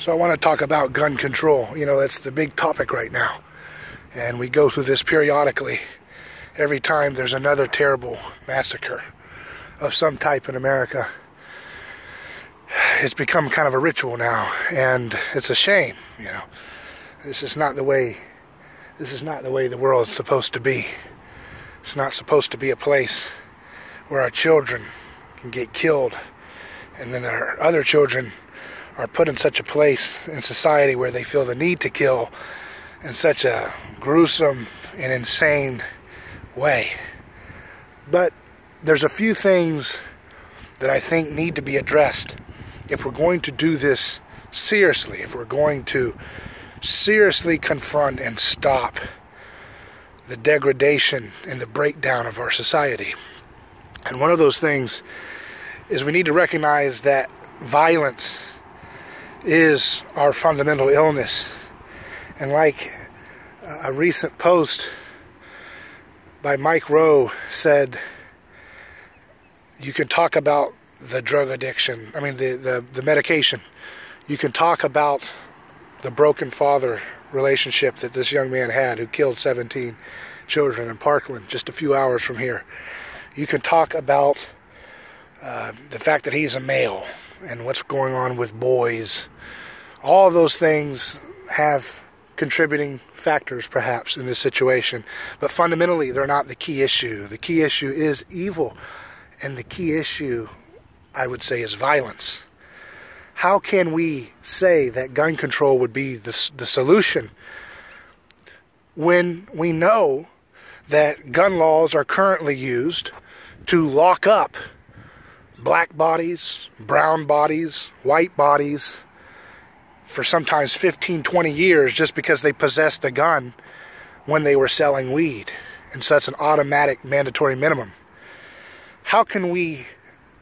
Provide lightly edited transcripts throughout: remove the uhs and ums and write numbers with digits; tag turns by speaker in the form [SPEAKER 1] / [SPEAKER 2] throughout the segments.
[SPEAKER 1] So I want to talk about gun control. You know, that's the big topic right now. And we go through this periodically every time there's another terrible massacre of some type in America. It's become kind of a ritual now, and it's a shame, you know. This is not the way the world is supposed to be. It's not supposed to be a place where our children can get killed, and then our other children are put in such a place in society where they feel the need to kill in such a gruesome and insane way. But there's a few things that I think need to be addressed if we're going to do this seriously, if we're going to seriously confront and stop the degradation and the breakdown of our society. And one of those things is we need to recognize that violence is our fundamental illness. And like a recent post by Mike Rowe said, you can talk about the drug addiction, the medication. You can talk about the broken father relationship that this young man had who killed 17 children in Parkland just a few hours from here. You can talk about the fact that he's a male and what's going on with boys. All of those things have contributing factors perhaps in this situation, but fundamentally they're not the key issue. The key issue is evil, and the key issue, I would say, is violence. How can we say that gun control would be the solution when we know that gun laws are currently used to lock up black bodies, brown bodies, white bodies for sometimes 15, 20 years just because they possessed a gun when they were selling weed? And so that's an automatic mandatory minimum. How can we,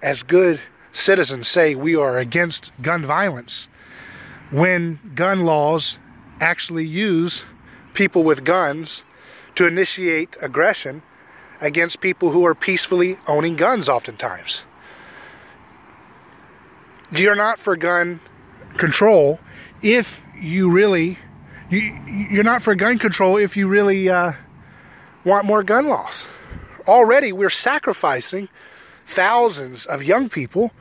[SPEAKER 1] as good citizens, say we are against gun violence when gun laws actually use people with guns to initiate aggression against people who are peacefully owning guns oftentimes? You're not for gun control if you really, you're not for gun control if you really want more gun laws. Already we're sacrificing thousands of young people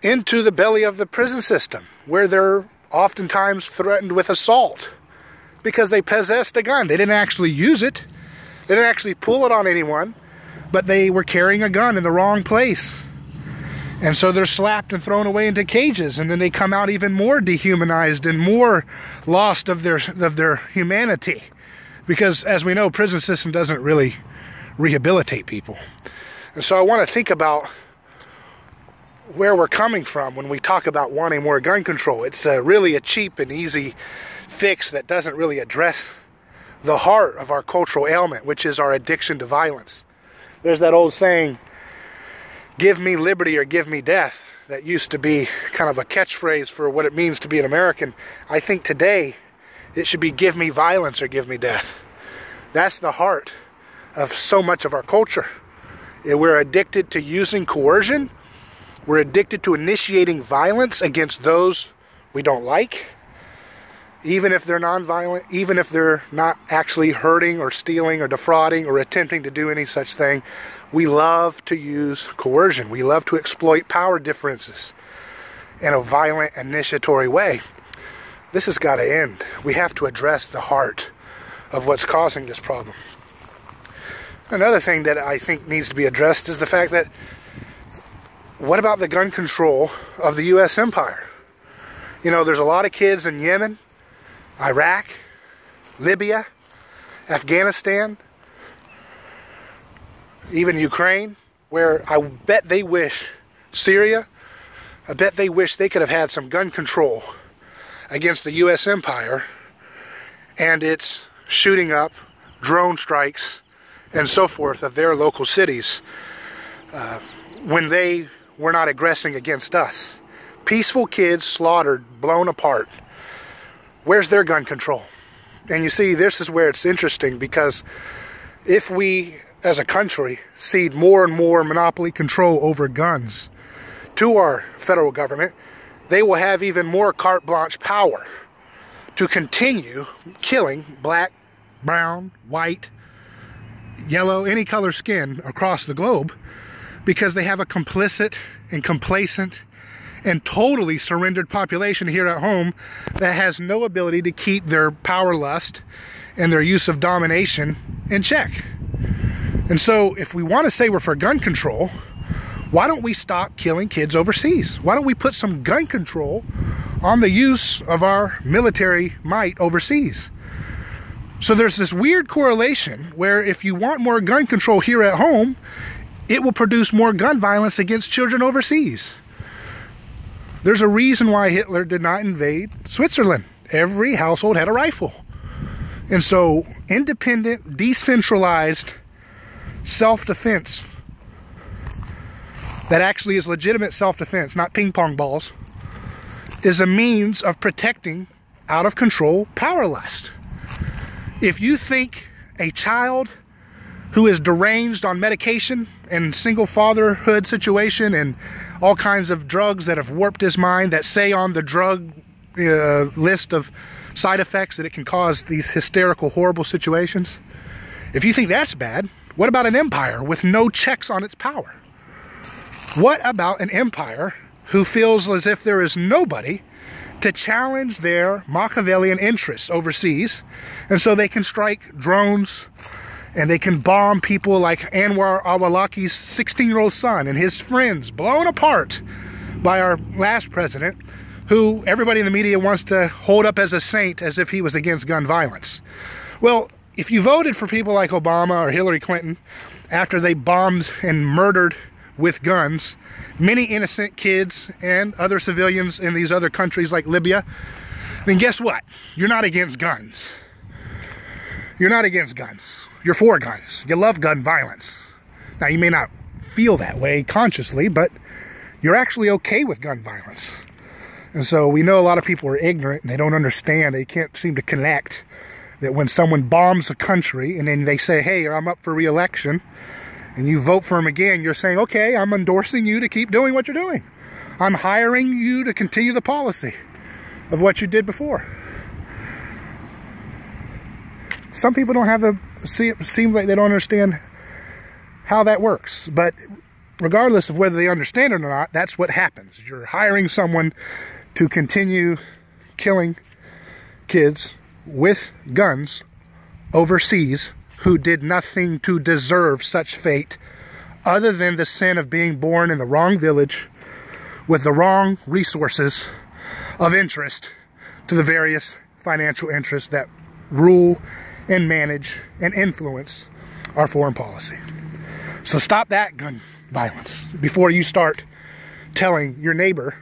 [SPEAKER 1] into the belly of the prison system, where they're oftentimes threatened with assault because they possessed a gun. They didn't actually use it. They didn't actually pull it on anyone, but they were carrying a gun in the wrong place. And so they're slapped and thrown away into cages, and then they come out even more dehumanized and more lost of their humanity. Because as we know, prison system doesn't really rehabilitate people. And so I want to think about where we're coming from when we talk about wanting more gun control. It's really a cheap and easy fix that doesn't really address the heart of our cultural ailment, which is our addiction to violence. There's that old saying, give me liberty or give me death. That used to be kind of a catchphrase for what it means to be an American. I think today it should be give me violence or give me death. That's the heart of so much of our culture. We're addicted to using coercion. We're addicted to initiating violence against those we don't like, even if they're nonviolent, even if they're not actually hurting or stealing or defrauding or attempting to do any such thing. We love to use coercion. We love to exploit power differences in a violent, initiatory way. This has got to end. We have to address the heart of what's causing this problem. Another thing that I think needs to be addressed is the fact that, what about the gun control of the U.S. empire? You know, there's a lot of kids in Yemen, Iraq, Libya, Afghanistan, even Ukraine, where I bet they wish, Syria, I bet they wish they could have had some gun control against the U.S. empire and its shooting up, drone strikes, and so forth of their local cities when they were not aggressing against us. Peaceful kids slaughtered, blown apart. Where's their gun control? And you see, this is where it's interesting, because if we, as a country, cede more and more monopoly control over guns to our federal government, they will have even more carte blanche power to continue killing black, brown, white, yellow, any color skin across the globe, because they have a complicit and complacent and totally surrendered population here at home that has no ability to keep their power lust and their use of domination in check. And so if we want to say we're for gun control, why don't we stop killing kids overseas? Why don't we put some gun control on the use of our military might overseas? So there's this weird correlation where if you want more gun control here at home, it will produce more gun violence against children overseas. There's a reason why Hitler did not invade Switzerland. Every household had a rifle. And so independent, decentralized self-defense that actually is legitimate self-defense, not ping pong balls, is a means of protecting out of control power lust. If you think a child who is deranged on medication and single fatherhood situation and all kinds of drugs that have warped his mind, that say on the drug list of side effects that it can cause these hysterical, horrible situations, if you think that's bad, what about an empire with no checks on its power? What about an empire who feels as if there is nobody to challenge their Machiavellian interests overseas, and so they can strike drones and they can bomb people like Anwar al-Awlaki's 16-year-old son and his friends, blown apart by our last president, who everybody in the media wants to hold up as a saint as if he was against gun violence. Well, if you voted for people like Obama or Hillary Clinton after they bombed and murdered with guns many innocent kids and other civilians in these other countries like Libya, then guess what? You're not against guns. You're not against guns. You're for guns. You love gun violence. Now, you may not feel that way consciously, but you're actually okay with gun violence. And so we know a lot of people are ignorant and they don't understand. They can't seem to connect that when someone bombs a country and then they say, hey, I'm up for re-election, and you vote for him again, you're saying, okay, I'm endorsing you to keep doing what you're doing. I'm hiring you to continue the policy of what you did before. Some people don't have it seems like they don't understand how that works. But regardless of whether they understand it or not, that's what happens. You're hiring someone to continue killing kids with guns overseas who did nothing to deserve such fate other than the sin of being born in the wrong village with the wrong resources of interest to the various financial interests that rule and manage and influence our foreign policy. So stop that gun violence before you start telling your neighbor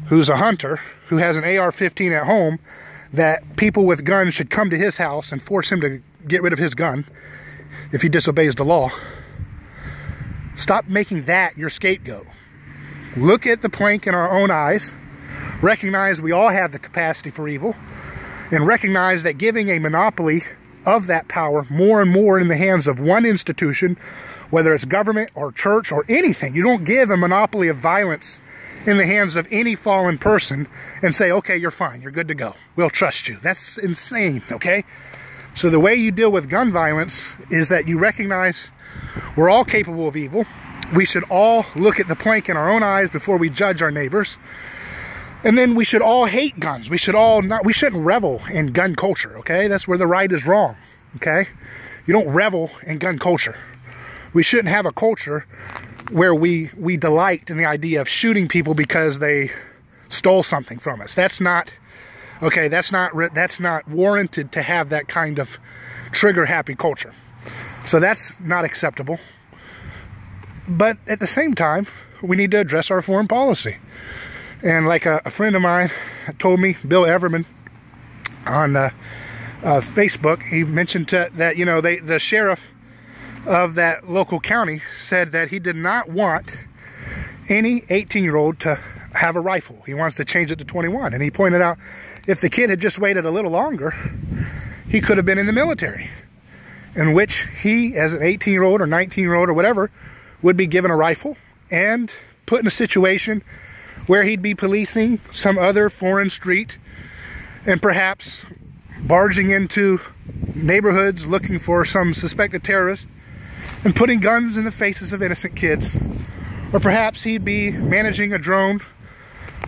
[SPEAKER 1] who's a hunter, who has an AR-15 at home, that people with guns should come to his house and force him to get rid of his gun if he disobeys the law. Stop making that your scapegoat. Look at the plank in our own eyes, recognize we all have the capacity for evil, and recognize that giving a monopoly of that power more and more in the hands of one institution, whether it's government or church or anything, you don't give a monopoly of violence in the hands of any fallen person and say, okay, you're fine, you're good to go, we'll trust you. That's insane, okay? So the way you deal with gun violence is that you recognize we're all capable of evil. We should all look at the plank in our own eyes before we judge our neighbors. And then we should all hate guns. We shouldn't revel in gun culture, okay? That's where the right is wrong, okay? You don't revel in gun culture. We shouldn't have a culture where we delight in the idea of shooting people because they stole something from us. That's not, okay, that's not warranted to have that kind of trigger-happy culture. So that's not acceptable. But at the same time, we need to address our foreign policy. And like a friend of mine told me, Bill Everman, on Facebook, he mentioned that, you know, the sheriff of that local county said that he did not want any 18-year-old to have a rifle. He wants to change it to 21. And he pointed out, if the kid had just waited a little longer, he could have been in the military, in which he, as an 18-year-old or 19-year-old or whatever, would be given a rifle and put in a situation where he'd be policing some other foreign street and perhaps barging into neighborhoods looking for some suspected terrorist and putting guns in the faces of innocent kids. Or perhaps he'd be managing a drone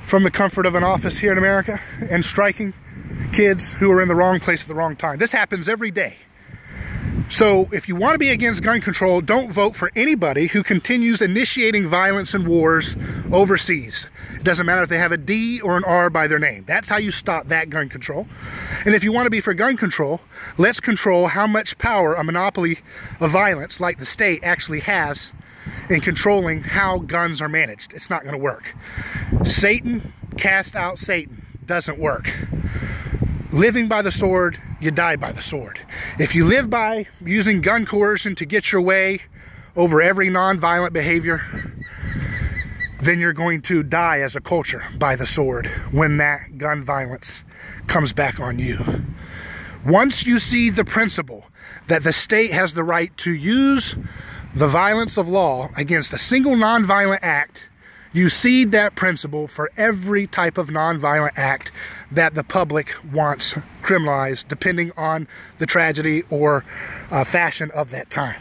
[SPEAKER 1] from the comfort of an office here in America and striking kids who are in the wrong place at the wrong time. This happens every day. So if you want to be against gun control, don't vote for anybody who continues initiating violence and wars overseas. It doesn't matter if they have a D or an R by their name. That's how you stop that gun control. And if you want to be for gun control, let's control how much power a monopoly of violence like the state actually has in controlling how guns are managed. It's not going to work. Satan cast out Satan. Doesn't work. Living by the sword, you die by the sword. If you live by using gun coercion to get your way over every non-violent behavior, then you're going to die as a culture by the sword when that gun violence comes back on you. Once you see the principle that the state has the right to use the violence of law against a single non-violent act, you cede that principle for every type of non-violent act that the public wants criminalized, depending on the tragedy or fashion of that time.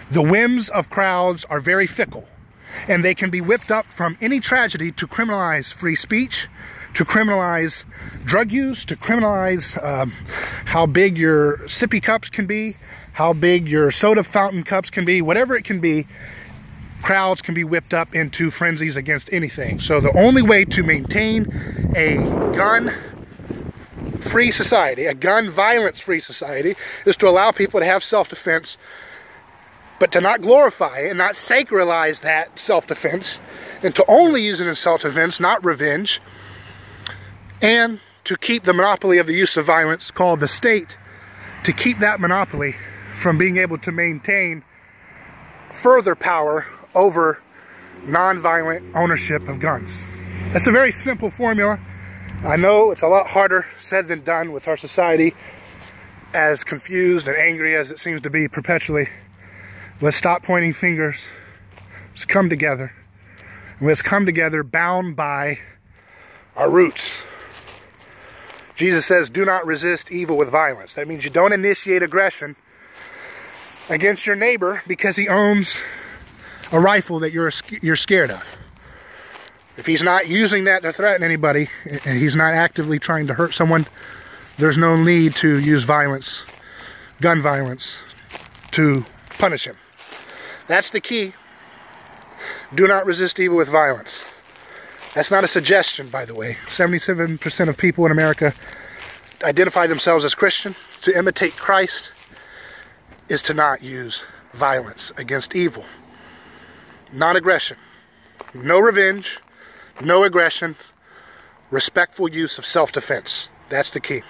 [SPEAKER 1] The whims of crowds are very fickle, and they can be whipped up from any tragedy to criminalize free speech, to criminalize drug use, to criminalize how big your sippy cups can be, how big your soda fountain cups can be, whatever it can be. Crowds can be whipped up into frenzies against anything. So the only way to maintain a gun-free society, a gun violence-free society, is to allow people to have self-defense, but to not glorify and not sacralize that self-defense, and to only use it in self-defense, not revenge, and to keep the monopoly of the use of violence, called the state, to keep that monopoly from being able to maintain further power over non-violent ownership of guns. That's a very simple formula. I know it's a lot harder said than done with our society as confused and angry as it seems to be perpetually. Let's stop pointing fingers. Let's come together. And let's come together bound by our roots. Jesus says, do not resist evil with violence. That means you don't initiate aggression against your neighbor because he owns a rifle that you're scared of. If he's not using that to threaten anybody, and he's not actively trying to hurt someone, there's no need to use violence, gun violence, to punish him. That's the key. Do not resist evil with violence. That's not a suggestion, by the way. 77% of people in America identify themselves as Christian. To imitate Christ is to not use violence against evil. Non-aggression. No revenge. No aggression. Respectful use of self-defense. That's the key.